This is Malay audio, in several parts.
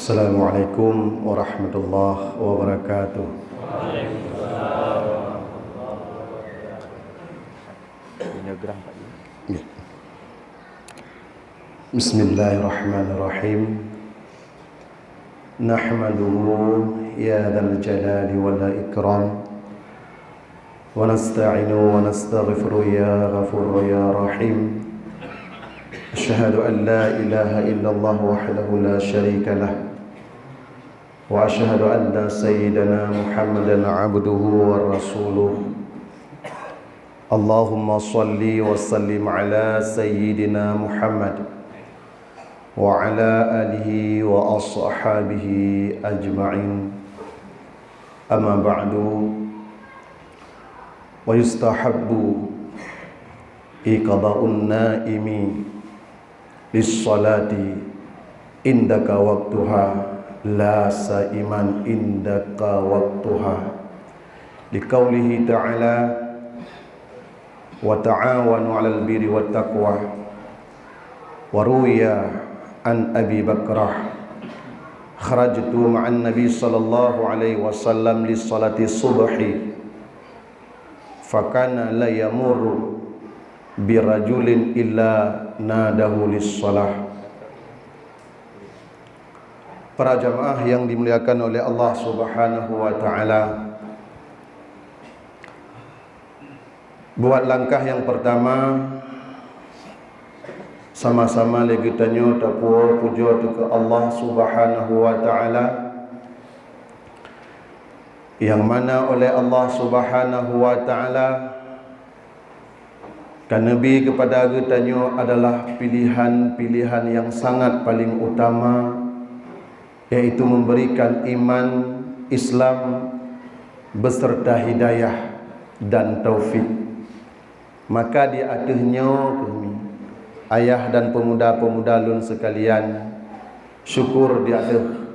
Assalamualaikum warahmatullahi wabarakatuh. Ya. Bismillahirrahmanirrahim. Nahmaduhu ya dzal jalali wal ikram wa nasta'inu wa nastaghfiru ya ghafur ya rahim. Asyhadu an la ilaha illallah wahdahu la syarika lah wa asyhadu anna sayyidana Muhammadan abduhu wa rasuluh. Allahumma salli wa sallim ala sayyidina Muhammad wa ala alihi wa ashabihi ajma'in. Amma ba'du. Wa yustahabbu iqada'un naimi lis-salati indaka waqtuha la sa'iman indaka waqtuha liqaulihi ta'ala wa ta'awanu 'alal birri wat taqwa wa ruwiya an Abi Bakrah kharajtu ma'an nabi sallallahu alaihi wasallam lis-salati subhi fakana la yamurru birajulin illa nadahu lis-salah. Para jamaah yang dimuliakan oleh Allah Subhanahu wa taala, buat langkah yang pertama sama-sama lagi tanyo tapua puja ke Allah Subhanahu wa taala, yang mana oleh Allah Subhanahu wa taala kan Nabi kepada kita adalah pilihan-pilihan yang sangat paling utama, yaitu memberikan iman, Islam beserta hidayah dan taufik. Maka di akhirnya kami ayah dan pemuda-pemuda lun sekalian, syukur di akhir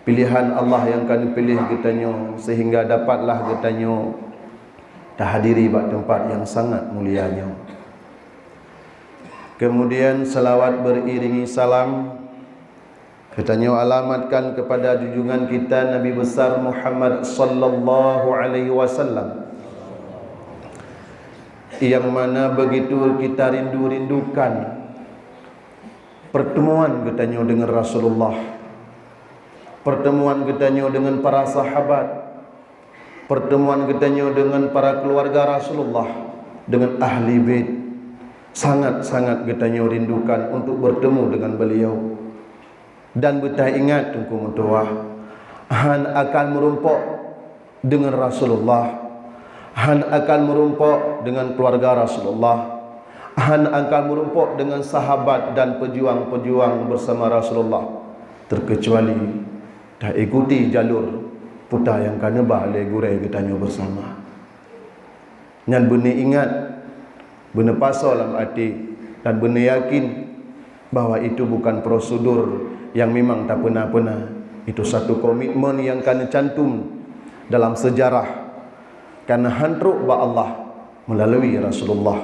pilihan Allah yang kami pilih kita sehingga dapatlah kita hadiri pada tempat yang sangat mulianya. Kemudian salawat beriringi salam kita alamatkan kepada junjungan kita Nabi besar Muhammad sallallahu alaihi wasallam, yang mana begitu kita rindu-rindukan pertemuan kita dengan Rasulullah, pertemuan kita dengan para sahabat, pertemuan kita dengan para keluarga Rasulullah, dengan ahli bait. Sangat-sangat kita rindukan untuk bertemu dengan beliau. Dan kita ingat tunggu mutuah han akan merumpok dengan Rasulullah, han akan merumpok dengan keluarga Rasulullah, han akan merumpok dengan sahabat dan pejuang-pejuang bersama Rasulullah, terkecuali dah ikuti jalur putar yang kena balik gurai kita bersama. Nyan benih ingat, benar pasal dalam hati, dan benar yakin bahawa itu bukan prosedur yang memang tak pernah-pernah. Itu satu komitmen yang kena cantum dalam sejarah, karena hantruk ba Allah melalui Rasulullah,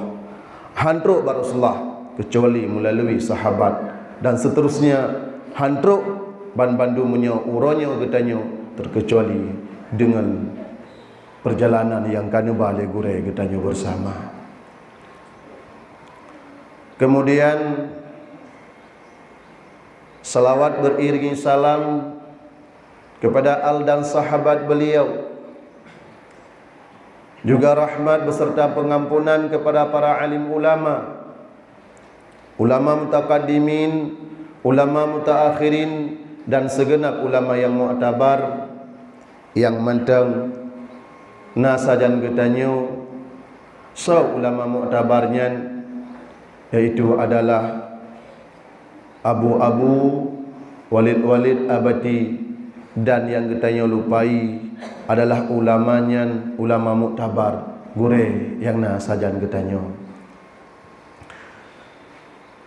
hantruk ba Rasulullah kecuali melalui sahabat, dan seterusnya hantruk ban-bandu menyo uronyo getanyo terkecuali dengan perjalanan yang kena balik gurai getanyo bersama. Kemudian salawat beriringi salam kepada al dan sahabat beliau, juga rahmat beserta pengampunan kepada para alim ulama, ulama mutaqaddimin, ulama mutaakhirin, dan segenap ulama yang mu'tabar yang mentang nasajan getanyo. So ulama mu'tabarnya yaitu adalah Abu Walid Abadi, dan yang kita lupai adalah ulamanya ulama muktabar gure yang nasajan kita.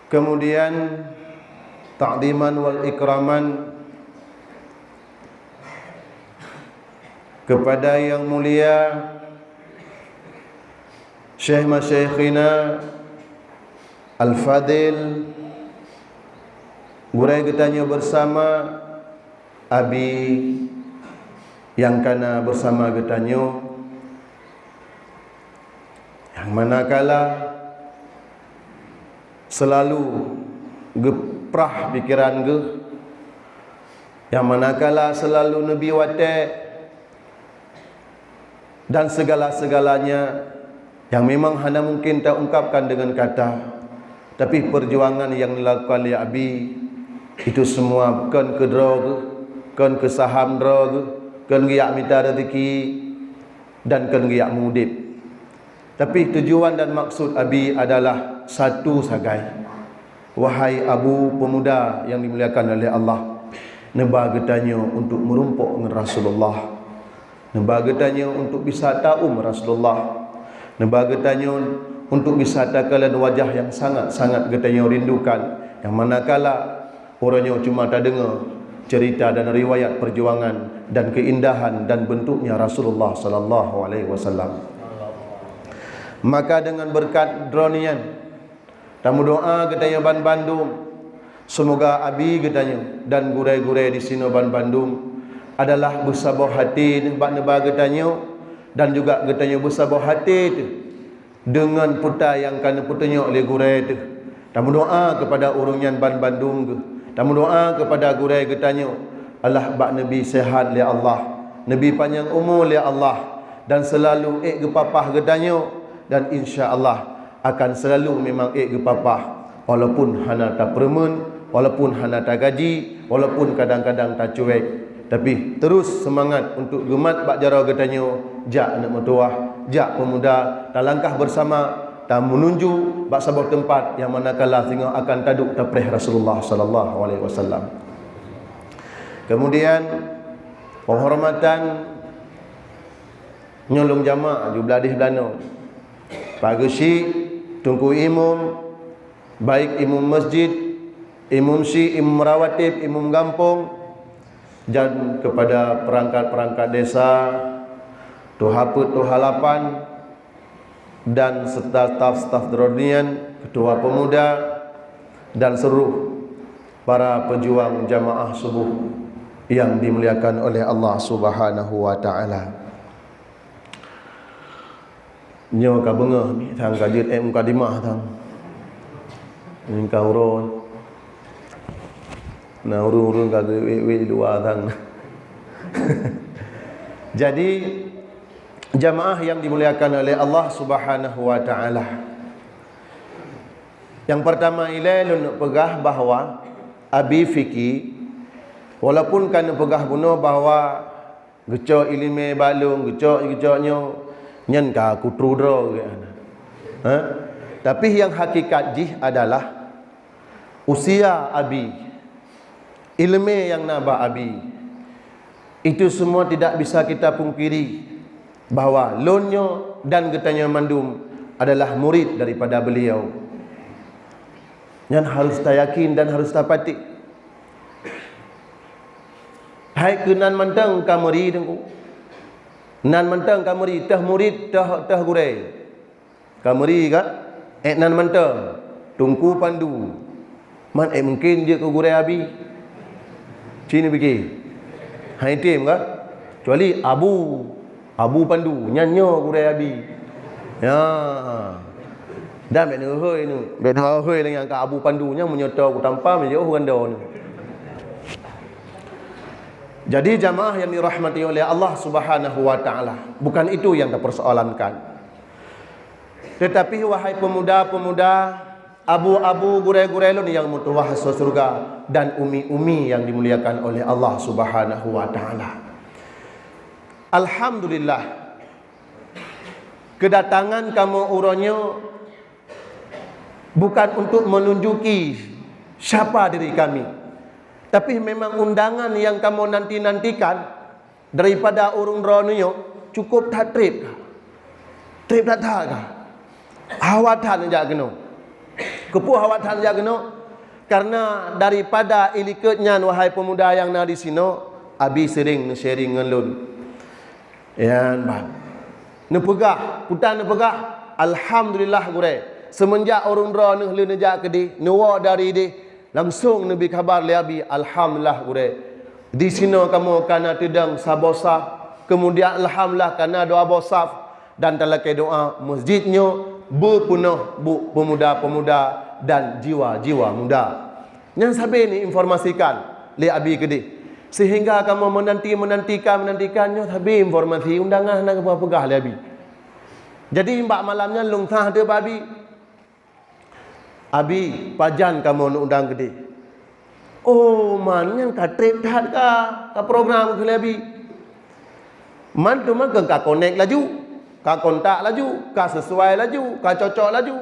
Kemudian ta'diman wal ikraman kepada yang mulia Syekh Masyayikhina Al-Fadil, gurai getanya bersama abi yang kana bersama getanyo, yang manakala selalu geprah pikiran ge, yang manakala selalu Nabi watek dan segala-segalanya yang memang hanya mungkin tak ungkapkan dengan kata, tapi perjuangan yang dilakukan oleh abi itu semua bukan ke droga, bukan ke saham droga, bukan giyak minta rezeki dan bukan giyak mudip. Tapi tujuan dan maksud abi adalah satu sagai. Wahai abu pemuda yang dimuliakan oleh Allah, neba getanyo untuk merumpuk dengan Rasulullah, neba getanyo untuk bisa taum Rasulullah, neba getanyo untuk bisa takalan wajah yang sangat-sangat getanyo rindukan, yang manakala orangnya cuma tak dengar cerita dan riwayat perjuangan dan keindahan dan bentuknya Rasulullah sallallahu alaihi wasallam. Maka dengan berkat dronian tamu doa getanyo ban Bandung, semoga abi getanyo dan gurai-gurai di sini ban Bandung adalah bersabar hati bak neba getanyo, dan juga getanyo bersabar hati tu dengan putar yang kana putarnya oleh gurai tu. Tamu doa kepada urungan ban Bandung ke, tamu doa kepada gurai getanyo, Allah bak Nabi sehat li Allah, Nabi panjang umur li Allah, dan selalu gepapah getanyo, dan insya-Allah akan selalu memang gepapah, walaupun hana tak permen, walaupun hana tak gaji, walaupun kadang-kadang tak cuek, tapi terus semangat untuk gemat bak jara getanyo, jak anak mertua, jak pemuda, tak langkah bersama, tak menunjuk bak sebuah tempat yang manakala sehingga akan taduk tapreh Rasulullah sallallahu alaihi wasallam. Kemudian penghormatan nyolong jamaah jumlah di Belanda. Pagi syik tunggu imam, baik imam masjid, imam syik, imam rawatib, imam kampung, dan kepada perangkat-perangkat desa, tuhaput tuhalapan, dan staf-staf dronian, ketua pemuda, dan seluruh para pejuang jamaah subuh yang dimuliakan oleh Allah Subhanahu wa taala. Nyo ka bengah ni thang kajit mukadimah thang. Ni ka urun. Na urun ka we luar thang. Jadi jamaah yang dimuliakan oleh Allah Subhanahu wa taala, yang pertama ilai lu pegah bahawa abi fiki walaupun kan pegah bunuh bahawa gecok ilime balung gecoknyo nyen ka kutrudro tapi yang hakikat jih adalah usia abi, ilmu yang naba abi, itu semua tidak bisa kita pungkiri bahawa lonyo dan getanyo mandum adalah murid daripada beliau. Yang harus kita yakin dan harus kita pati. Hai kenan mantang kamari dengku, nan mantang kamari tah murid tah gurai kamari ka nan mantang tungku pandu man mungkin je ke gurai abi sini pergi hai tim ka, kecuali abu pandu nyanyo gurai abi ya dan ben hoi nu ben hoi dengan ka abu pandunya menyoto ku tanpa menjauh ganda ni. Jadi jamaah yang dirahmati oleh Allah Subhanahu wa taala, bukan itu yang dipersoalankan. Tetapi wahai pemuda-pemuda, abu-abu gurai-gurai lu yang mutuwah surga, dan umi-umi yang dimuliakan oleh Allah Subhanahu wa taala. Alhamdulillah, kedatangan kamu uronyo bukan untuk menunjuki siapa diri kami, tapi memang undangan yang kamu nanti-nantikan daripada urung dronyo cukup tak trip tak tak hawatan aja geno kepu hawatan aja geno, karena daripada iliketnya wahai pemuda yang na di sino abi sering sharing ngelun yan bang nepegah putan nepegah alhamdulillah gure semenjak urung dron nejak ke di nuwa dari di langsung Nabi kabar li abi alhamdulillah gure Di sini kamu kana tidang sabosaf, kemudian alhamdulillah kana doa bosaf dan talakai doa masjidnya berpenuh pemuda-pemuda dan jiwa-jiwa muda. Yang sabi ni informasikan li abi gede. Sehingga kamu menantikannya sabi informasi undangan nak apa-apa li abi. Jadi mbak malamnya lungtah de babi. Abi pajan kamu nak undang gede. Oh, man yang katrip dah ka program ke lebih. Man tu man ka connect laju, ka kontak laju, ka sesuai laju, ka cocok laju.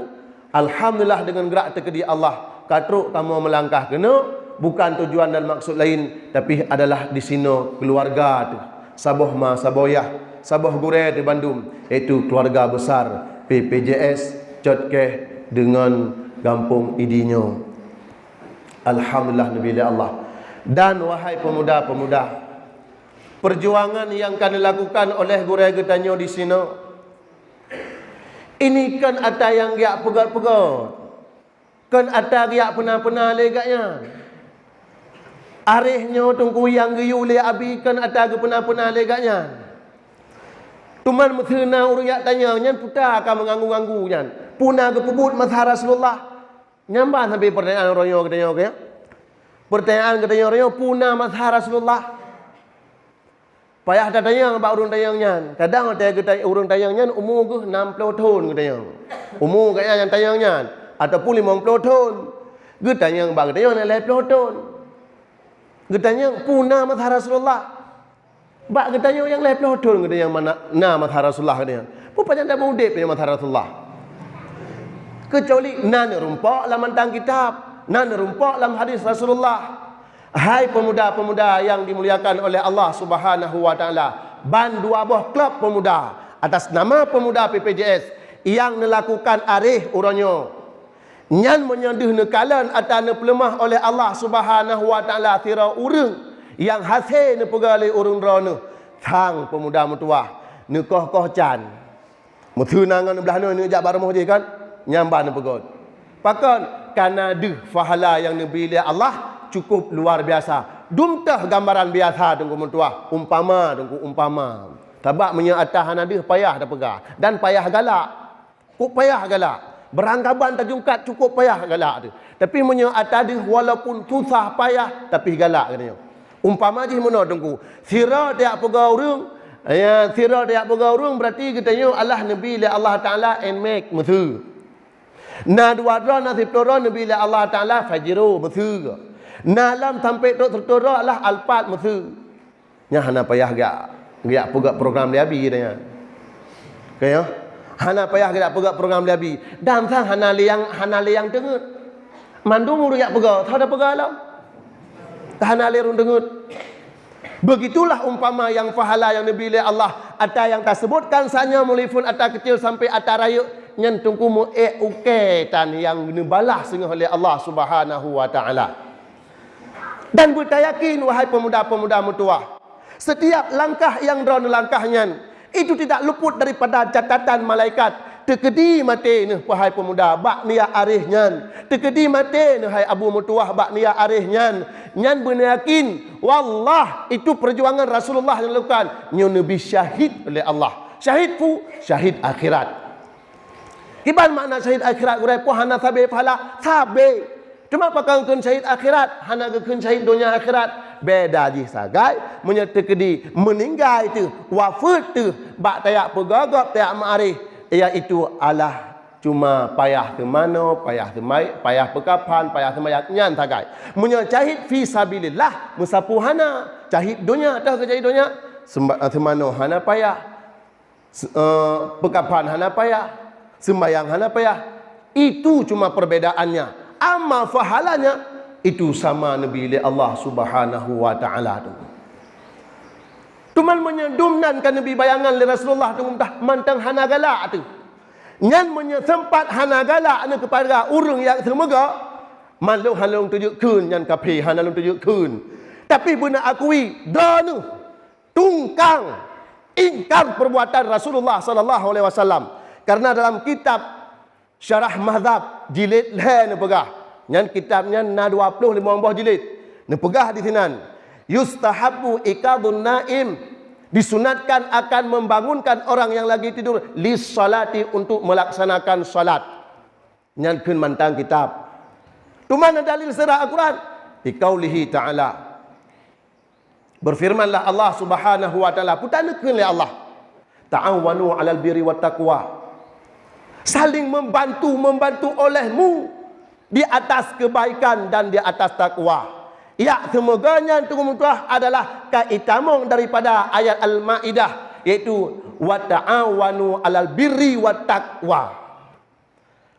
Alhamdulillah dengan gerak terkedi Allah, katruk kamu melangkah kena, bukan tujuan dan maksud lain, tapi adalah di sini keluarga tu. Saboh ma saboyah, saboh gure di Bandung, iaitu keluarga besar PPJS Cotke dengan Gampung Idinyo. Alhamdulillah Nabi Allah. Dan wahai pemuda-pemuda, perjuangan yang akan dilakukan oleh Gurai Getanyo di sini, ini kan ada yang giak pegat-pegat, kan ada giak pernah-pernah legaknya. Arihnya tunggu yang giyu le abi kan ada ke pernah-pernah legaknya. Tuman methena urang yak tanya nyan putar akan mengganggu-ganggu nyan. Puna ke pebut mazhar Rasulullah. Nyambah sampai pertanyaan orang katanya okay? Pertanyaan katanya orang puna mazhar Rasulullah. Payah dah tanya bak urang tayangnya. Kadang ada kita urang tayangnya umur ke 60 tahun katanya. Umur katanya yang tayangnya ataupun 50 tahun. Katanya bak katanya 80 tahun. Katanya puna mazhar Rasulullah. Bak katanya yang 80 tahun katanya mana na mazhar Rasulullah katanya. Rupanya dah mudip punya mazhar Rasulullah. Kecuali nan rumpak dalam tang kitab, nan rumpak dalam hadis Rasulullah. Hai pemuda-pemuda yang dimuliakan oleh Allah Subhanahu wa taala, ban dua buah klub pemuda atas nama pemuda PPJS yang melakukan arih uranyo. Nyan menyendih nekalan atau pelemah oleh Allah Subhanahu wa taala tira urang yang hasil ne pegali urang drone tang pemuda mutuah nekoh-koh can. Muthunangan belah ni jak barmoh je kan. Nyamban pegot. Pakan karena fahala yang Nabi Allah cukup luar biasa. Dumtah gambaran biasa tunggu mentua, umpama. Tabak menya atah hanadih payah dah pegah dan payah galak. Kok payah galak. Beranggaban tajungkat cukup payah galak tu. Tapi menya atah walaupun susah payah tapi galak katanya. Umpama je mana tunggu. Sira tiak pegah urang. Ya, sira tiak pegah urang berarti katanya Allah Nabi Allah Taala and make muthu. Na dua dra na siptora Nabi Allah Taala fajiru muthu. Na lam sampai tok tertora Allah alpat muthu. Nya hana payah gak pegak program dia abi dia. Kaya hana payah gak pegak program dia abi. Dan sang hana liang dengut. Mandu muru yak pegak, tha dah pegak lah. Hana lerun dengut. Begitulah umpama yang pahala yang Nabi Allah ada yang tak sebutkan sanya mulifun ada kecil sampai ada raya nyen tungku mu uketan yang dibalah sengah oleh Allah Subhanahu wa taala. Dan bertayakin wahai pemuda-pemuda mutuah, setiap langkah yang drone langkahnya itu tidak luput daripada catatan malaikat. Tekedi mati ni wahai pemuda bak niat arihnya. Tekedi mati ni hai abu mutuah bak niat arihnya. Nyan beryakin wallah itu perjuangan Rasulullah yang lakukan. Nyan nabi syahid oleh Allah. Syahid pu syahid akhirat. Iban makna syahid akhirat gurai pu hana sabe pahala sabe. Cuma pakang kun syahid akhirat hana kun syahid dunia akhirat beda ji sagai menyetekedi meninggal itu wafat tu bak tayak pegagap tayak ma'arif iaitu Allah cuma payah ke mana, payah ke mai, payah pekapan, payah ke mayat nyan tagai. Munya cahid fi sabilillah, musapu hana, cahid dunia dah ke cahid dunia. Semano hana payah. Pekapan hana payah, sembayang hana payah. Itu cuma perbedaannya. Amma fahalanya itu sama Nabi Allah Subhanahu wa taala tu. Tuman menyedumnan kan Nabi bayangan li Rasulullah tu mantang hana galak tu. Nyan menyesempat hana galak ni kepada urang yang semoga malung halung tujuk kun nyan kapi halung tujuk kun. Tapi benar akui danu tungkang ingkar perbuatan Rasulullah sallallahu alaihi wasallam. Karena dalam kitab Syarah Mazhab jilid le ni pegah. Nyan kitabnya na 20 buah jilid. Ni pegah di sinan. yustahabbu iqadun naim, disunatkan akan membangunkan orang yang lagi tidur, lis salati, untuk melaksanakan salat. Nyalkeun mantang kitab. Tu mana dalil surah Al-Quran? Di qaulihi ta'ala, berfirmanlah Allah Subhanahu wa taala, putanakeun oleh Allah, ta'awanu 'alal birri wat taqwa, saling membantu olehmu di atas kebaikan dan di atas takwa. Ya, semoganya tuah adalah kaitamong daripada ayat Al-Maidah, yaitu wa ta'awanu 'alal birri wat taqwa.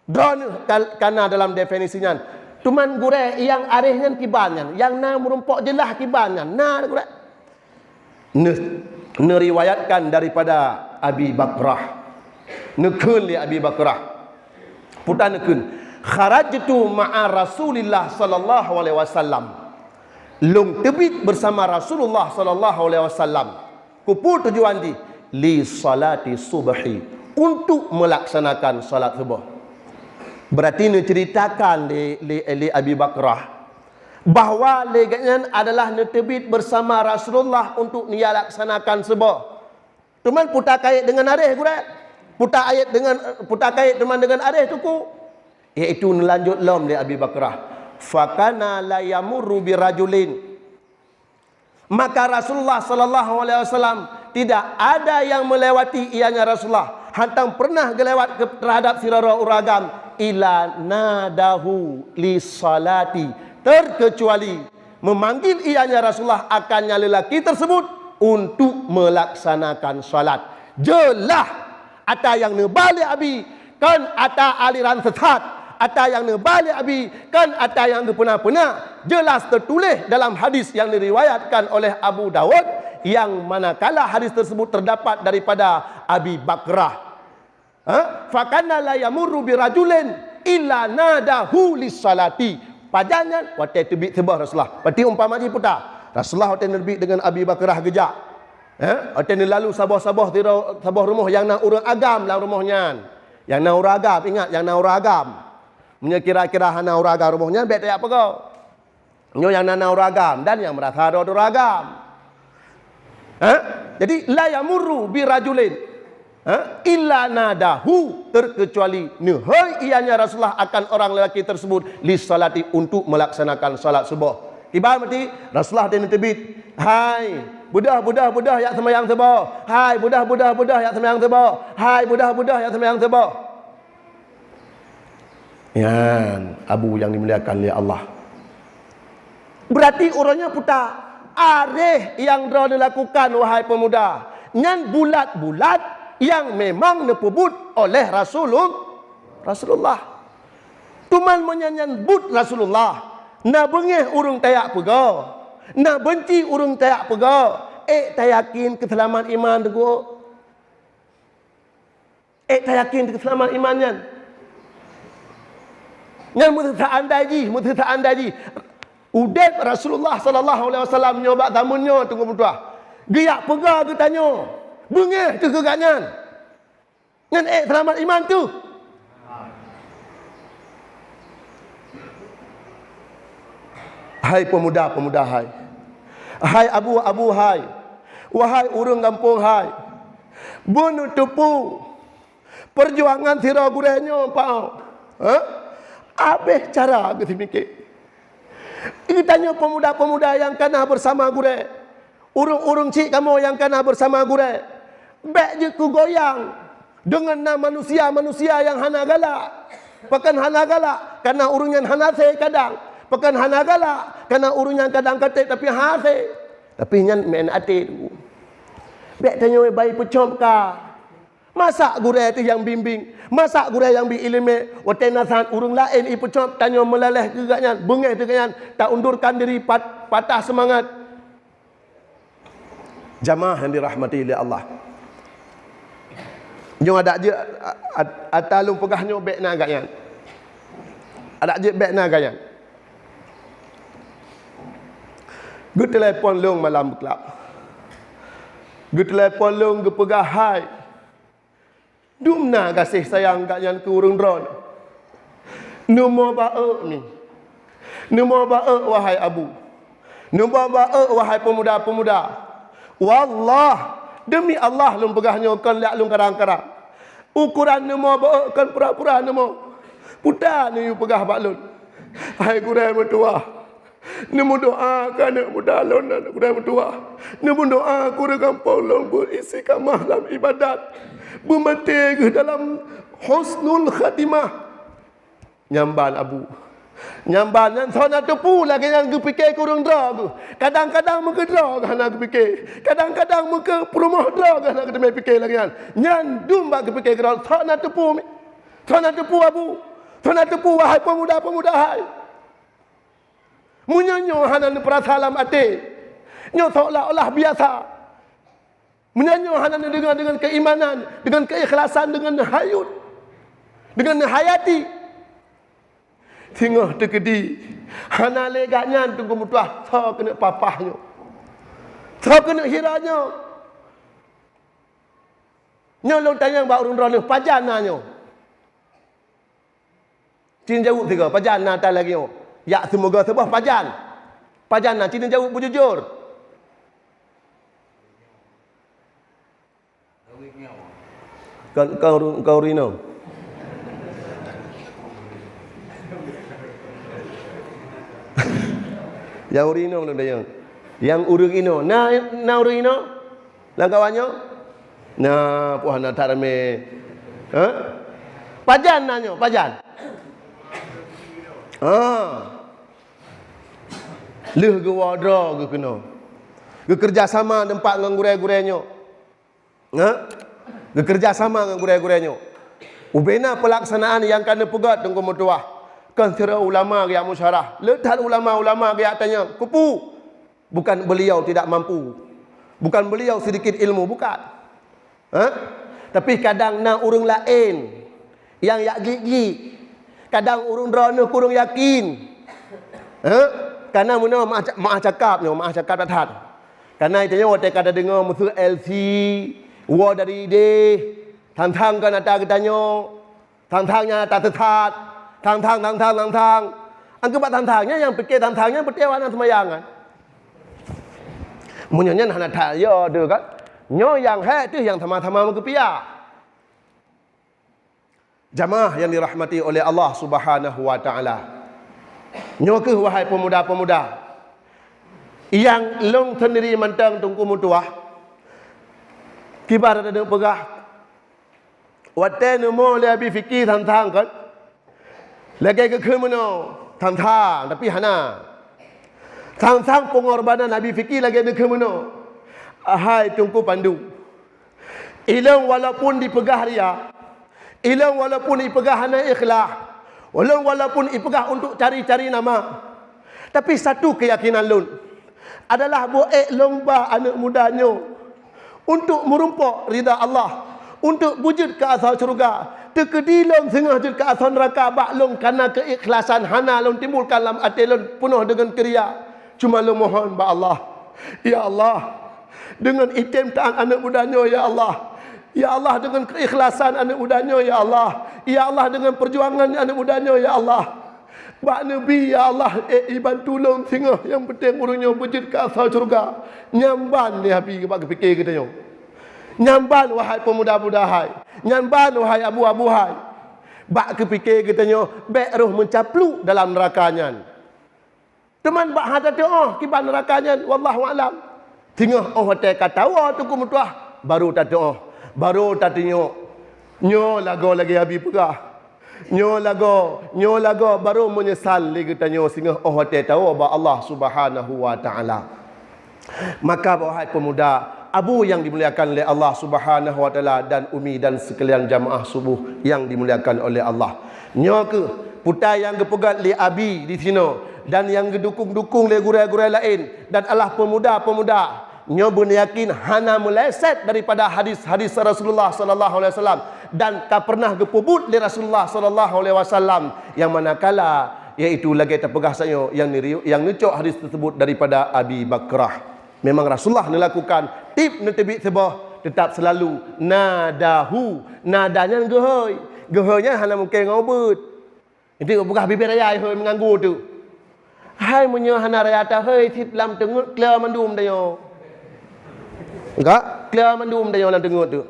Don karena dalam definisinya tuman gure yang arehnya kibanyan, yang na merumpok jelah kibanyan. Nah gure neriwayatkan daripada Abi Bakrah. Nekun li Abi Bakrah. Putan nekun. Kharajtu ma'a Rasulillah sallallahu alaihi wasallam. Long tebit bersama Rasulullah sallallahu alaihi wasallam. Kupu tujuan li salati subhi, untuk melaksanakan salat subuh. Berarti ini ceritakan li Abi Bakrah bahawa leganya adalah netebit bersama Rasulullah untuk dia laksanakan subuh. Cuman putar kait dengan areh gura. Putar kait dengan areh tu ku. Iaitu lanjut lom li Abi Bakrah. Fakana la yamurru birajulin. Maka Rasulullah sallallahu alaihi wasallam tidak ada yang melewati ianya Rasulullah. Hantang pernah gelewat terhadap sirara uragam ila nadahu li salati, terkecuali memanggil ianya Rasulullah akannya lelaki tersebut untuk melaksanakan salat. Jelah ata yang nebalik abi kan ata aliran sesat, ata yang nebalik abi kan ata yang gepena-pena. Jelas tertulis dalam hadis yang diriwayatkan oleh Abu Dawud, yang manakala hadis tersebut terdapat daripada Abi Bakrah. Fakana la yamurru birajulin illa nadahu lis-salati. Pajangan watai terbit sebah Rasulullah. Berarti umpama ji putar. Rasulullah watai terbit dengan Abi Bakrah gejak. Watai lalu sabah-sabah sabah rumah yang nak urang agam lah rumahnya. Yang nak urang agam, ingat yang nak urang agam. Punya kira-kira hana urang agam rumahnya bet tak apa kau. Yang nak urang agam dan yang merasa ada urang agam. Jadi la yamurru birajulin illa nadahu, terkecuali nihai ianya Rasulullah akan orang lelaki tersebut li salati, untuk melaksanakan salat subuh. Tiba mati Rasulullah dan terbit, hai budah yang sembahyang subuh, hai budah yang sembahyang subuh, hai budah yang sembahyang subuh. Yan Abu yang dimuliakan oleh Allah. Berarti orangnya putar areh yang dah dilakukan wahai pemuda, nyan bulat-bulat yang memang nepebut oleh Rasulullah. Tuman menyanyan but Rasulullah. Na bengeh urung tayak pegau, na benci urung tayak pegau. Tayakin keselamatan iman teguh. Tayakin keselamatan imannya. Nyan mutha andaji. Udep Rasulullah sallallahu alaihi wasallam nyoba tamunnya tunggu berdoa. Giyak pegau ke tanya. Bengeh tu kegaknya. Ngan selamat iman tu. Hai pemuda-pemuda hai. Hai abu-abu hai. Wahai urang kampung hai. Bunuh tepu perjuangan sira gurenya pau. Abeh cara ke mikir. Ini tanya pemuda-pemuda yang kana bersama gure. Urung-urung cik kamu yang kana bersama gure. Bek je ku goyang dengan nama manusia yang hana galak. Pakan hana galak karena urungnya hana se kadang. Pakan hana galak karena urungnya kadang katik tapi hase. Tapi nyan men ati tu. Bek tanya bayi pecom ka. Masak gure tu yang bimbing, masak gure yang bi ilmu. Watai nasan urung lain i pecom tanya melaleh gegaknya, bengeh gegaknya, tak undurkan diri, patah semangat. Jamaah yang dirahmati oleh Allah. Jom ada je atalung pegahnya bek na agaknya. Ada je bek na agaknya. Gu telefon long malam kelab. Gu telefon long gu pegah hai. Dumna kasih sayang agaknya ke urung dron. Numo bae ni. Numo bae wahai abu. Numba wahai pemuda-pemuda. Wallah, demi Allah lum pegahnya kan liak lum karang-karang. Ukuran nemo kan pura-pura nemo. Putar ni pegah baklun. Hai kurai mertua. Nemu doa kan anak muda lon anak kurai mertua. Nemu doa aku dengan polong berisi kamah dalam ibadat. Bermati ke dalam husnul khatimah. Nyamban abu. Nyamban yang sana tepu lagi yang kepikir kurang drag. Kadang-kadang muka drag nak kepikir. Kadang-kadang muka perumah drag nak kena fikir lagi kan. Nyan dumba kepikir kerana sana tepu. Sana tepu abu. Sana tepu wahai pemuda-pemuda hai. Menyanyo hanan perasalam ati. Nyo seolah-olah biasa. Menyanyo hanan dengan keimanan, dengan keikhlasan, dengan hayut, dengan hayati. Tengah terkedi. Hana legaknya tunggu mutuah. So kena papahnya. So kena hiranya. Nyo long tanya bak urun rono pajana nyo. Cin jauh tiga pajana tak lagi nyo. Ya semoga sebuah pajan. Pajana cin jauh berjujur. Kau Rino. Yang Rino belum dah yang. Yang urung ino. Na urung ino. Langkawannya. Nah, puan nak tarame. Ha? Pajan nanyo, pajan. Leh ke wadra ke kena. Ke kerjasama tempat dengan gurai-gurainya. Ha? Ke kerjasama dengan gurai-gurainya. Ubena pelaksanaan yang kena pegat tengku mutuah. Kan sira ulama yang musyarah. Letak ulama-ulama yang tanya, kupu. Bukan beliau tidak mampu. Bukan beliau sedikit ilmu, bukan. Ha? Tapi kadang na urung lain yang yak gigi. Kadang urung drone kurung yakin. Ha? Karena muna mak cakap tatat. Karena itu nyo te kada dengar musuh LC, wa dari ide, tang-tang kan ada katanya. Tang-tangnya tak tetat. Tang-tang. Angkat tang-tangnya yang fikir tang-tangnya bertewana semayangan. Munyonya nak tak ya tu kan. Nyo yang hai tu yang sama-sama mengepia. Jamaah yang dirahmati oleh Allah Subhanahu wa taala. Nyo ke wahai pemuda-pemuda yang long sendiri mentang tungku mutuah. Kibar ada pegah. Wate nemo le abi fikir tang-tang kan. Lagi ke kemono tang-tang tapi hana. Tang-tang pengorbanan Nabi fikir lagi ada kemono. Ahai tungku pandu. Ilang walaupun dipegah ria. Ilang walaupun dipegah hana ikhlas. Walaupun dipegah untuk cari-cari nama. Tapi satu keyakinan lun. Adalah buat lomba anak mudanya. Untuk merumpuk ridha Allah. Untuk wujud ke asal syurga. Terkedilong sengah jud ke asal neraka. Baklong karena keikhlasan hana lun timbulkan dalam hati lun penuh dengan keria. Cuma lu mohon ba Allah. Ya Allah, dengan itim ta'an anak mudanya ya Allah. Ya Allah dengan keikhlasan anak mudanya ya Allah. Ya Allah dengan perjuangan anak mudanya ya Allah. Bak Nabi ya Allah iban tolong singah yang penting urungnya wujud ke asal syurga. Nyamban ni habis bak fikir kita nyo. Nyamban wahai pemuda-pemuda hai. Nyamban wahai abu-abu hai. Bak kepikir kita nyo baik roh mencapluk dalam nerakanya. Teman bak hada doa kiban nerakanya wallahu alam. Tengah hotel kata wa tu mutuah baru tak doa. Baru tak tengok. Nyo lago lagi habis pegah. Nyo lago baru menyesal lagi tanya sehingga hotel tahu bahwa Allah Subhanahu wa taala. Maka wahai pemuda, abu yang dimuliakan oleh Allah Subhanahu wa taala dan umi dan sekalian jamaah subuh yang dimuliakan oleh Allah. Nyo ke putai yang kepegat li abi di sini dan yang gedukung-dukung le gurai-gurai lain dan Allah pemuda-pemuda nyo beryakin hana meleset daripada hadis-hadis Rasulullah sallallahu alaihi wasallam dan tak pernah gepubut li Rasulullah sallallahu alaihi wasallam yang manakala iaitu lagi terpegah saya yang nucuk hadis tersebut daripada Abi Bakrah. Memang Rasulullah melakukan tip netebik sebah tetap selalu nadahu, nadanya gehoy, gehoynya hana mungkin ngobut. Itu bukan bibir raya mengganggu tu. hai munyo hana rayata hei thit lam tengut kla mandum dayo enggak kla mandum dayo lam tengut tu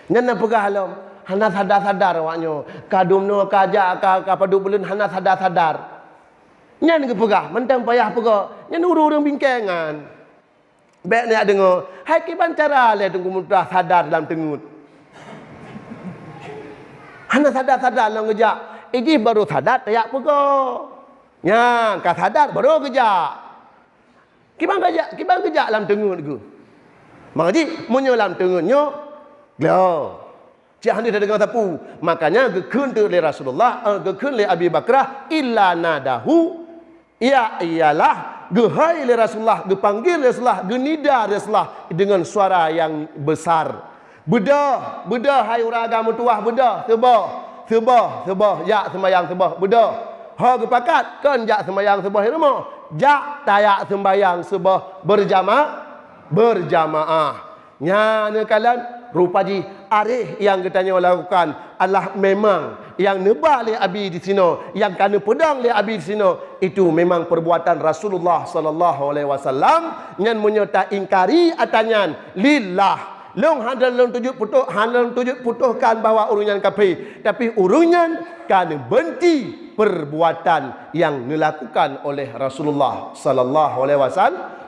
nyan na pegah lam hana sadar awaknyo kadumno kaja ka padu belun hana sadar nyan ke pegah mentang payah pegah nyan urung bingkengan baik ni dengar hai kiban cara le tunggu mudah sadar dalam tengut hana sadar lang kejak igi baru sadar tayak pegah nya ka sadar baru kejak kiban kejak dalam tengut ku maka munyo dalam tengutnyo glo cik handi dengar tapu makanya gekun tu le Rasulullah gekun le Abi Bakrah illa nadahu ya iyalah gehai le Rasulullah gepanggil Rasulullah genida Rasulullah dengan suara yang besar bedah hai orang agama tuah bedah sebah ya sembahyang sebah bedah ha gepakat kan jak sembahyang sebah ilmu jak tayak sembahyang sebah berjamaah nya ne kalan rupaji arih yang katanya lakukan adalah memang yang nebak le Abi di sini, yang kena pedang le Abi di sini, itu memang perbuatan Rasulullah sallallahu alaihi wasallam yang menyerta ingkari atanyan lillah. Long handal tujuh putuhkan bahawa urunyan kafir, tapi urunyan kena berhenti perbuatan yang dilakukan oleh Rasulullah sallallahu alaihi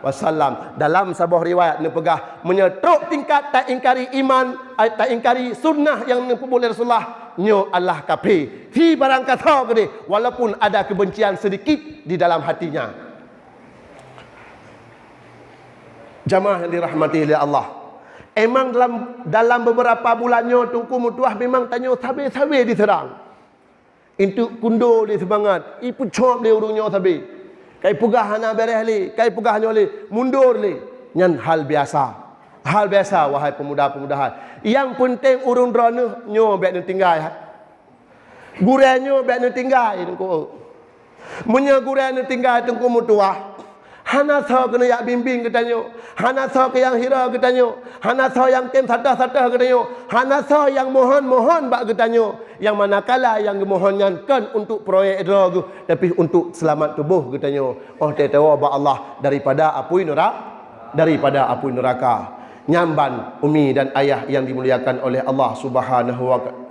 wasallam. Dalam sebuah riwayat ni pegah menyetruk tingkat tak ingkari iman, tak ingkari sunnah yang dipubuh oleh Rasulullah, nyo Allah kafir. Fi barang kata gede, walaupun ada kebencian sedikit di dalam hatinya. Jamaah yang dirahmati oleh Allah. Emang dalam beberapa bulannya tungku mutuah memang tanya sabi diserang. Itu kundo dia semangat. Ipu cop dia urungnya sabi. Kai pugah hana beres li, kai pugah nyo li, mundur li. Nyan hal biasa. Hal biasa wahai pemuda-pemudahan. Yang penting urung drone nyo bek ni tinggal. Gurenyo bek ni tinggal tungku. Munya guren ni tinggal tungku mutuah. Hana tha kena yak bimbing katanya. Hana tha ke yang hira katanya. Hana tha yang tem sadah-sadah katanya. Hana tha yang mohon-mohon bak katanya. Yang manakala yang mohonnya kan untuk proyek drogu, tapi untuk selamat tubuh katanya. Oh tahu ba Allah daripada api neraka. Nyamban umi dan ayah yang dimuliakan oleh Allah Subhanahu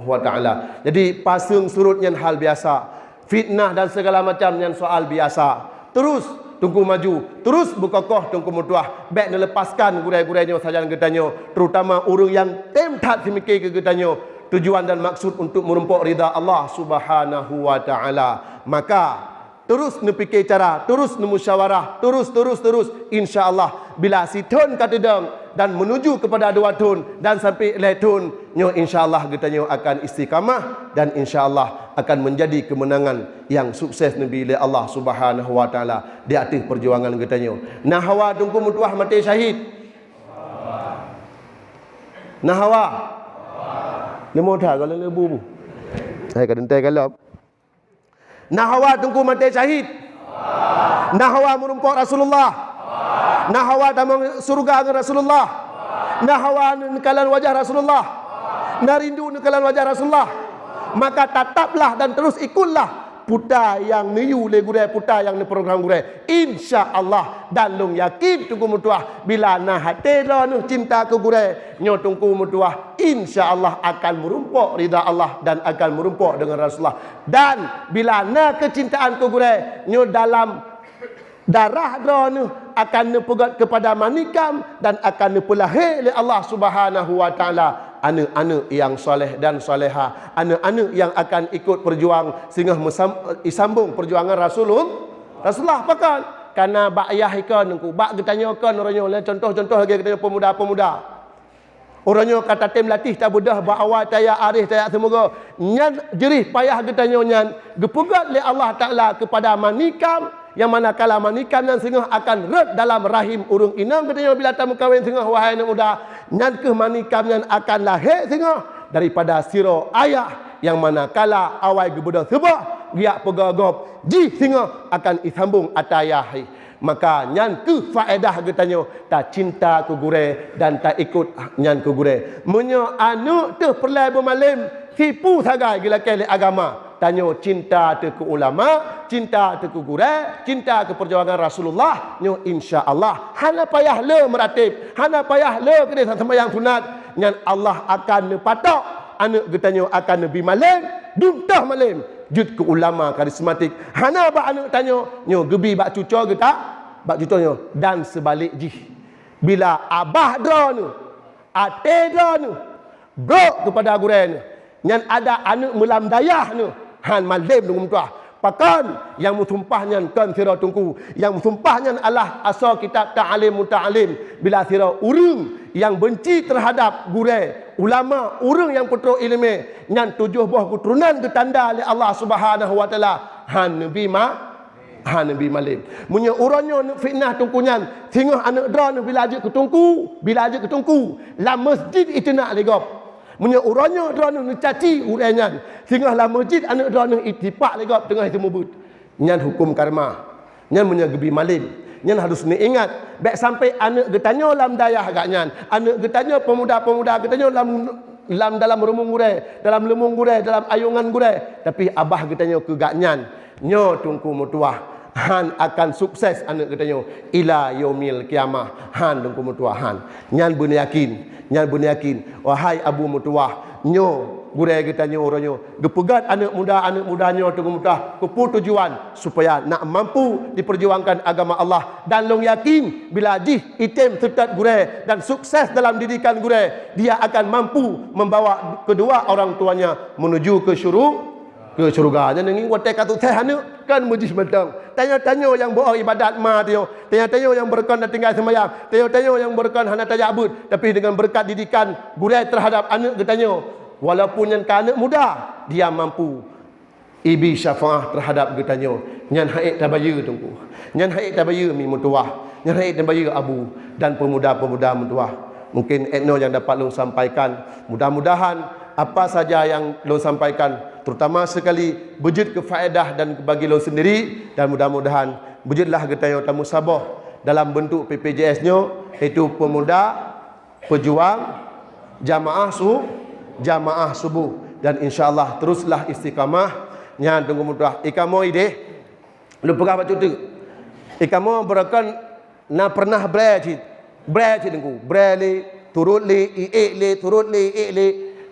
wa taala. Jadi pasung surutnya hal biasa. Fitnah dan segala macamnya soal biasa. Terus tunggu maju, terus berkokoh tunggu mutuah. Baik melepaskan gurai-gurainya sajalah getanya, terutama orang yang tempat semikir ke getanya. Tujuan dan maksud untuk merumpuk ridha Allah Subhanahu wa taala. Maka terus nepikir cara, terus nemusyawarah, terus insya-Allah bila situn katedang dan menuju kepada dua tun dan sampai letun nyo insya-Allah getanya akan istiqamah dan insya-Allah akan menjadi kemenangan yang sukses nabi oleh Allah Subhanahu wa taala di atas perjuangan getanya. Nahwa tunggu mutuah mati syahid. Nahwa nemo dah kalau lebu. Saya kadentai kalau Nahwa tunggu mati syahid. Nahwa merumpuk Rasulullah. Nahwa damang surga dengan Rasulullah. Nahwa nekalan wajah Rasulullah. Narindu nekalan wajah Rasulullah. Maka tataplah dan terus ikutlah puta yang niu le gurai, puta yang ni program gurai. Insya-Allah dan long yakin tunggu mutuah bila nah hati nu cinta ke gurai nyo tunggu mutuah insya-Allah akan merumpuk ridha Allah dan akan merumpuk dengan Rasulullah. Dan bila nah kecintaan ke gurai nyo dalam darah dronu akan nepegat kepada manikam dan akan nepelahir oleh Allah Subhanahu wa taala anak-anak yang soleh dan soleha, anak-anak yang akan ikut berjuang sehingga sambung perjuangan Rasulullah pakan karena bak ayah ikan nungku bak getanyakan orangnya contoh-contoh lagi katanya pemuda-pemuda orangnya kata tim latih tak budah bak awal tayak arif tayak semoga nyan jerih payah getanya nyan gepugat oleh Allah Taala kepada manikam yang manakala manikam yang sehingga akan red dalam rahim urung inam katanya bila tamu kahwin sehingga wahai anak muda nyan ke manikam yang akan lahir sehingga daripada siro ayah yang manakala awal gebudah sebab dia pegagop ji sehingga akan isambung atayahi maka nyan ke faedah katanya tak cinta ke gure dan tak ikut nyan ke gure menyo anu tu perlai bermalim tipu sagai gila kele agama tanya cinta tu ke ulama, cinta tu ke guru, cinta ke perjuangan Rasulullah, nyo insya-Allah hana payah le meratib, hana payah le kena sembahyang sunat, nyan Allah akan patok anak getanyo akan lebih malam, duntah malam jud ke ulama karismatik. Hana ba anak tanya, nyo gebi bak cuco ke tak? Bak cuco nyo dan sebalik ji. Bila abah dra nu, ate dra nu, brok kepada guren, nyan ada anak melam dayah nu, han malam dengan tuah. Pakan yang musumpahnya kan sira tungku, yang musumpahnya Allah asal kitab ta'alim muta'alim. Bila sira urang yang benci terhadap gure ulama, urang yang putra ilmu, nyan 7 buah keturunan ditanda oleh Allah Subhanahu wa taala, han nabi malim. Munya urannya fitnah tungkunyan, tengah anak dra bila ajak ke tungku, la masjid itu nak legop. Munya uranya drone nu caci urenya sehingga lah masjid anak drone ittifaq legap tengah itu mubut nyan hukum karma nyan munya gebi malim nyan harus ni ingat baik sampai anak getanya lam dayah agaknya anak getanya pemuda-pemuda getanya dalam rumung gure dalam lemung gure dalam ayungan gure tapi abah getanya kegaknyan nyo tungku mutuah han akan sukses anak getanya ila yaumil kiamah han tungku mutuah han nyan beuna yakin wahai abu mutuah nyo gure getanya oranyo gepegat anak mudanya tunggu mudah kepu tujuan supaya nak mampu diperjuangkan agama Allah dan long yakin bila jih item serta gure dan sukses dalam didikan gure dia akan mampu membawa kedua orang tuanya menuju ke syurga. Jangan ingin watai kata teh anak kan mujis mentang. Tanya-tanya yang buat ibadat ma tio, tanya-tanya yang berkan dan tinggal sembahyang, tanya-tanya yang berkan hana tajabut, tapi dengan berkat didikan gurai terhadap anak getanya, walaupun yang anak muda, dia mampu ibi syafaah terhadap getanya. Nyan haid tabaya tunggu. Nyan haid tabaya mi mutuah. Nyan haid tabaya abu dan pemuda-pemuda mutuah. Mungkin etno yang dapat long sampaikan, mudah-mudahan apa saja yang lo sampaikan terutama sekali bejit kefaedah dan bagi lo sendiri dan mudah-mudahan bejitlah getaya tamu sabah dalam bentuk PPJS nyo iaitu pemuda pejuang jamaah subuh dan insyaallah teruslah istiqamah nya tunggu mudah ikamo ide lu pegah baca tu ikamo berakan na pernah brejit tunggu brele turut le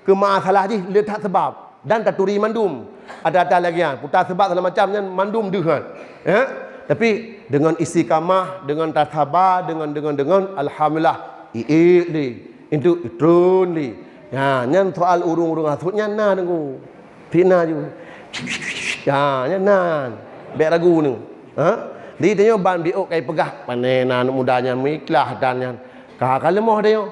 ke masalah ji le tak sebab dan tak turi mandum ada lagi putar sebab segala macamnya mandum dengan tapi dengan istiqamah dengan tasabar dengan alhamdulillah le itu trun le nyan soal urung asutnya na tengku fitnah ju nyan nan bek ragu nu di tanya ban biok kai pegah panena mudanya miklah dan nyan kalau moh dia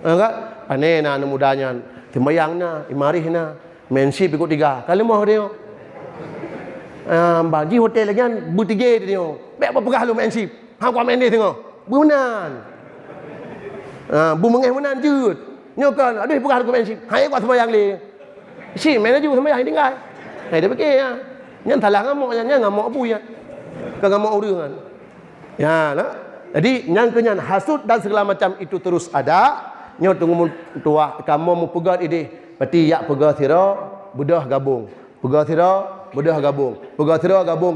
kan panena mudanya sembayangna, imarihna, menship ikut 3. Kalau mau dia, bagi hotel lagi kan, butige dia. Baik apa pegah lu menship? Hang kau main dia tengok. Bunan. Bumengeh bunan jut. Nyokan, aduh pegah lu menship. Hai kau sembayang le. Si mana ju sembayang tinggal. Hai dia fikir ya. Nyan salah ngamuk ngamuk abu ya. Kan ngamuk orang kan. Ya, nah. Jadi nyan hasud dan segala macam itu terus ada. Nyo tunggu tua kamu mu pegat ide pati yak pegat sira bedah gabung pegat sira bedah gabung pegat sira gabung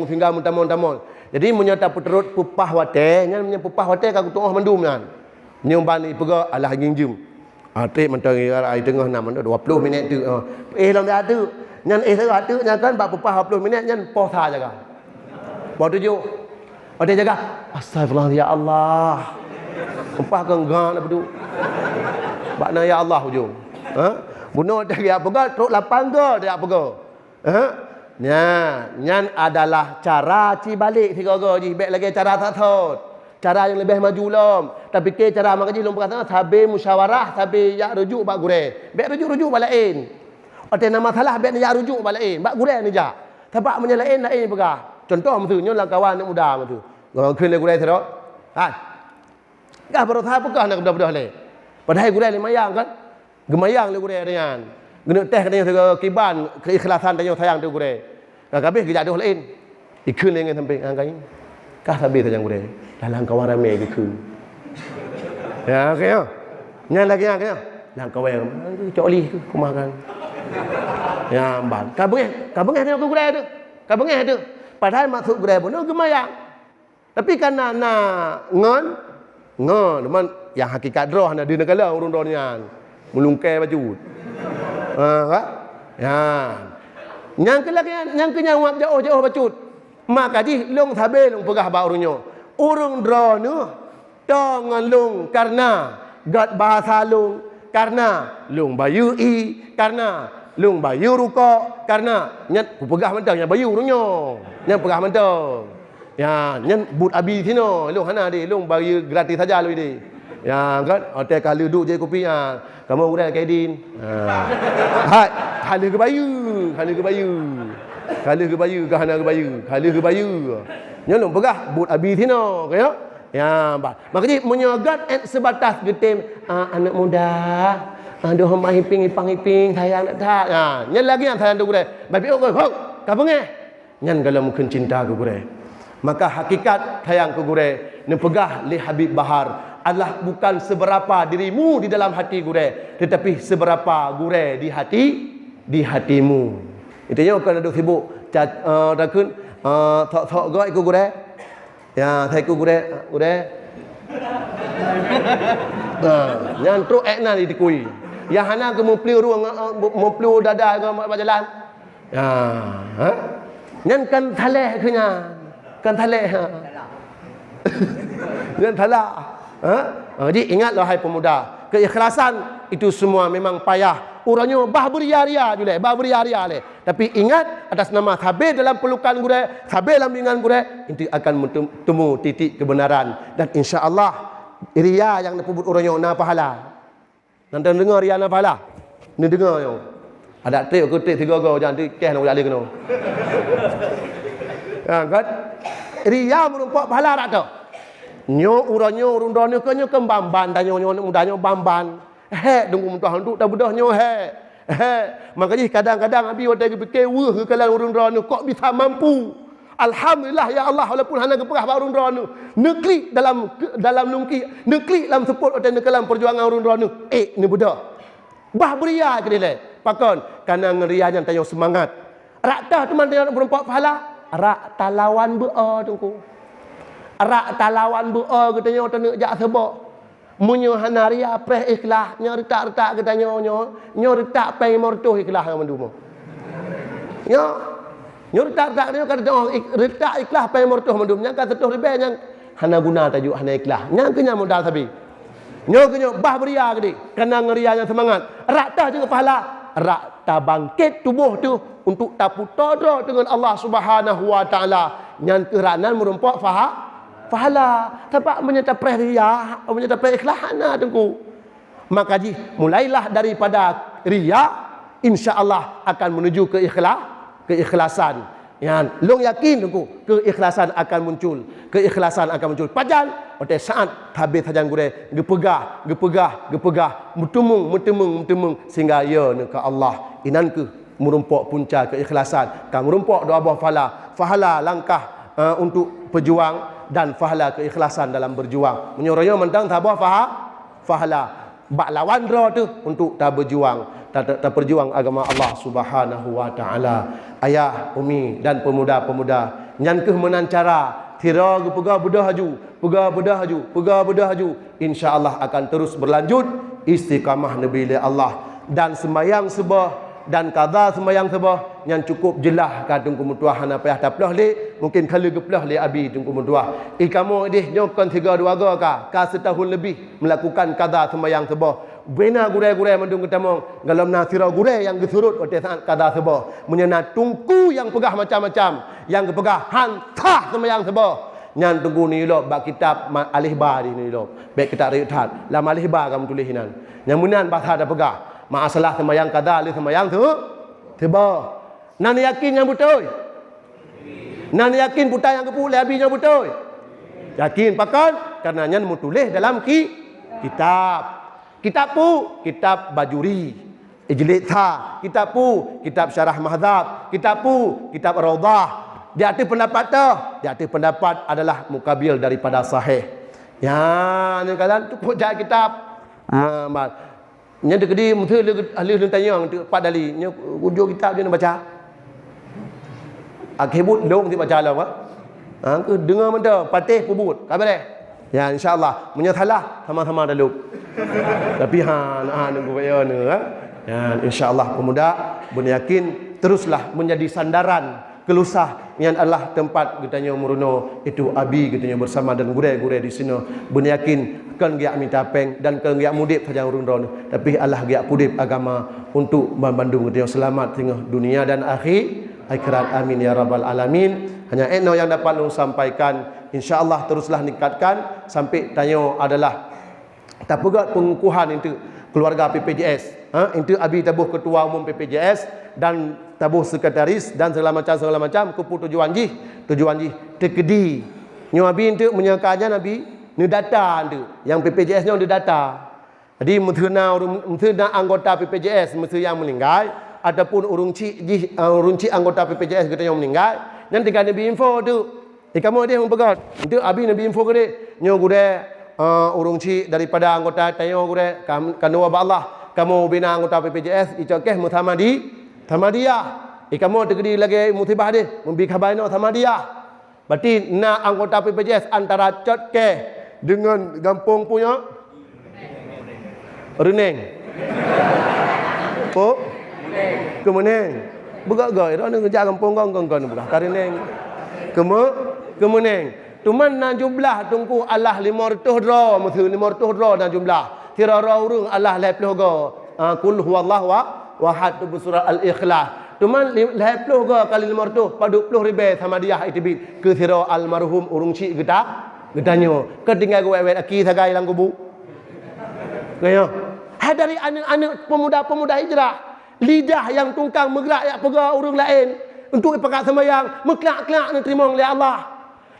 hingga muntamon jadi menyata puterut pupah wate nyan punya pupah wate ka kutuh mandum nyan nyumban ni pegat alah nginjum atik mentang ai tengah 6 20 minit tu lam dah tu nyan saya tu nyan kan bak pupah 20 minit nyan poh tha jaga poh tuju ade jaga astagfirullah ya Allah empah genggang apa tu bakna ya Allah hujung bunuh dari apa truk lapang ke dia apa ke nyan adalah cara ci balik tiga-tiga ji baik lagi cara tak tahu cara yang lebih maju lom tapi ke cara mengaji lom berkata sabe musyawarah sabe ya rujuk bak gure baik rujuk balain ada nama salah baik ya rujuk balain bak gure ni ja sebab menyalain lain pegah contoh maksudnya lah kawan anak muda tu orang kena gure terok Kah baru tahap pekah nak budak-budak le. Padahal gurau mayang kan. Gemayang le gurau dengan. Gena teh katanya segala kiban keikhlasan tanya sayang tu gurau. Kabeh kerja dah lain. Ikun dengan sampai angkai. Kah sabi sayang gurau. Dalam kawan ramai ikun. Ya okey. Nyan lagi yang kaya. Dalam kawan cok li ke kumakan. Ya, ban. Kabengeh tengok gerai tu. Kabengeh tu. Padahal masuk gerai pun gemayang. Tapi karena ngon teman yang hakikat roh na di negara urung donian. Mulungkai baju. Kan? Ya. Yang kenyang jauh bacut. Maka ji long thabe long pegah ba urunyo. Urung drone tongan long karena gat bahasa long karena long bayu karena long bayu ruko karena nyat ku pegah mentang yang bayu urunyo. Yang pegah mentang. Ya, nyat but abi sino long hana di long bayu gratis saja lu di. Ya kan hotel kalau duduk je kopi kamu urai kaidin. Hai kalau ke bayu ke bayu nyolong pegah but abi sino kaya ya ba makanya menyogat sebatas getem anak muda aduh mahiping ipang sayang nak tak nyan lagi yang sayang tu gure babi ok hok kabenge nyan kalau mungkin cinta ke gure maka hakikat sayang ke gure ne pegah li Habib Bahar adalah bukan seberapa dirimu di dalam hati gure tetapi seberapa gure di hatimu. Itunya kan ada sibuk takun thok goi ku gure. Ya, thai ku gure. Yang tru ekna di kui. Yang hana ke mempliu ruang mempliu dada ke mak jalan. Ya, ha? Nyan kan thaleh kenya. Kan thaleh. Nyan thalah. Jadi ingatlah hai pemuda, keikhlasan itu semua memang payah. Urangnya bah beria-ria jule, bah beria-ria le. Tapi ingat atas nama sabar dalam pelukan gure, sabar dalam bimbingan gure, itu akan bertemu titik kebenaran dan insya-Allah ria yang disebut urangnya na pahala. Nanti dengar ria na pahala. Ni dengar yo. Ada trik ke trik tiga go jangan dikeh nak boleh kena. Ya kan? Ria merupakan pahala tak tahu. Nyo uranyo urundone kenyo kembamban danyo mudanya bamban. Dunggu muntah handuk dah bedah nyo Makanya kadang-kadang abi ada fikir wah ke kalan urundone kok bisa mampu. Alhamdulillah ya Allah walaupun hana keperah urundone. Neklik dalam lungki, neklik dalam support dan dalam perjuangan urundone. Ni bedah. Bah beria ke dia. Pakon karena ngerianya tayo semangat. Rak tah teman dia berempat pahala. Rak talawan bea tungku. Arak talawan bua katanya tak jak sebab. Munyo hanaria preh ikhlas, nyo retak katanya nyo retak pai mortuh ikhlas yang mendumo. Nyo retak dia kata retak ikhlas pai mortuh mendum yang kata tuh ribe yang hana guna tajuk hana ikhlas. Yang kenya modal sabi. Nyo kenyo bah beria gede kena ngeria yang semangat. Arak tah juga pahala. Arak ta bangkit tubuh tu untuk tapu todro dengan Allah Subhanahu wa taala. Yang keranan merumpak pahala sebab menyatapai riya menyatapai ikhlahana tengku maka ji mulailah daripada riya insya-Allah akan menuju ke keikhlasan yang long yakin tengku keikhlasan akan muncul pajal ote saat habis sajan gure gepegah mutemung sehingga ya ke Allah inan ke merumpak punca keikhlasan kan merumpak doa fahala langkah untuk pejuang dan fahala keikhlasan dalam berjuang. Menyuruhnya mentang tabah fahala. Bak lawan draw tu untuk tak berjuang, tak berjuang agama Allah Subhanahu wa taala. Ayah, umi dan pemuda-pemuda nyan keh menancara tira pegah bedah haju. Insya-Allah akan terus berlanjut istiqamah nabi Allah dan sembahyang sebah dan qada sembahyang sebah yang cukup jelah kadung kemutuah hana payah taplah le mungkin kalau geplah le abi tunggu kemutuah kamu deh nyokon 3 2 ka setahun lebih melakukan qada sembahyang sebah bena gurai-gurai mendung ketamong dalam nasira gurai yang gesurut oleh saat qada sebah menyena tungku yang pegah macam-macam yang pegah hantah sembahyang sebah nyan tunggu ni lo bak kitab alih ba ni lo baik kitab riutat lam alih ba kamu tulis hinan yang munan bahasa ada pegah masalah sembahyang qada ali sembahyang tu tiba nan yakin yang betul nan yakin putai yang kepu abi yang betul yakin pakon karena nyan mutulis dalam kitab bajuri ijlid tha kitab syarah mahdzab kitab raudhah di atas pendapat adalah mukabil daripada sahih ya ni kalian tu pun kitab nya de kedi muthe ahli le tanya tu 4 dali nya hujung kitab dia nak baca akhibut dong ti baca lah ke dengar mentah patih pubut khabar ya insyaallah menyalah sama-sama dalu tapi nunggu ya ni ya insyaallah pemuda beryakin teruslah menjadi sandaran kelusah yang Allah tempat katanya meruno itu abi katanya bersama dan gure-gure di sini beryakin kan gia minta peng dan kan gia mudip saja urun ron tapi Allah gia pudip agama untuk membandung katanya selamat tengah dunia dan akhirat amin ya rabbal alamin. Hanya eno yang dapat lu sampaikan, insyaallah teruslah ningkatkan sampai tanya adalah tak pegat pengukuhan itu keluarga PPJS itu abi tabuh ketua umum PPJS dan tabuh sekretaris dan segala macam kupu tujuan jih tekedi nyo abi itu menyangkanya nabi ni data tu yang PPJS nya ada data. Jadi mentena anggota PPJS mesti yang meninggal ataupun urunci anggota PPJS kita yang meninggal nanti kan nabi info tu kamu dia mempegat itu abi nabi info ke dia nyo gude urunci daripada anggota tayo gude kanwa Allah kamu bina anggota PPJS icokeh Muhammadiyah kamu tegedi lagi mutibah dia membi khabarno Muhammadiyah berarti na anggota PPJS antara cokeh dengan gampung punya reneng oh kemeneng begak-gak ira nak kerja kampung kau bukan kareneng kemeneng tuman na jumlah tungku Allah 500 dra mesti 500 dra na jumlah tira urung Allah 20 go kul huwallahu wahad surah al-ikhlas tuman 20 go kali 500 pada 20 ribu Muhammadiyah itibit ke tira almarhum urung cik gedanyo ketinggal go wet aki sagai lang kubu kaya dari anak-anak pemuda-pemuda hijrah lidah yang tungkang megrak yak pega urang lain untuk ipakat sembahyang meklak-klak nak terima oleh Allah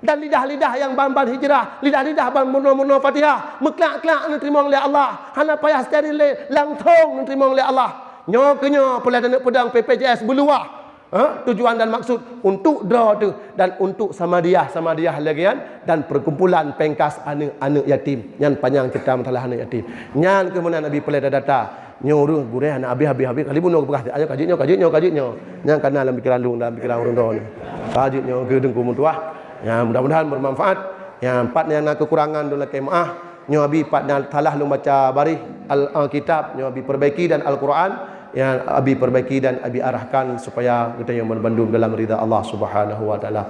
dan lidah-lidah yang ban-ban hijrah lidah-lidah ban munah-munah Fatihah meklak-klak nak terima oleh Allah hana payah steril langtong nak terima oleh Allah nyo peladan pedang PPJS beluah tujuan dan maksud untuk draw tu dan untuk samadiyah lagian dan perkumpulan pengkas anak yatim yang panjang cerita masalah anak yatim nyan kemudian Nabi pelai data nyuruh gureh anak habis kali bunuh bekas ayo kajitnya yang kana dalam pikiran urang do ni kajitnya ke dengku mutuah ya mudah-mudahan bermanfaat yang empat yang kekurangan dalam kemaah nyo abi pat talah lu baca barih al-kitab nyo abi perbaiki dan Al-Quran yang abi perbaiki dan abi arahkan supaya kita yang berbandung dalam ridha Allah Subhanahu wa taala.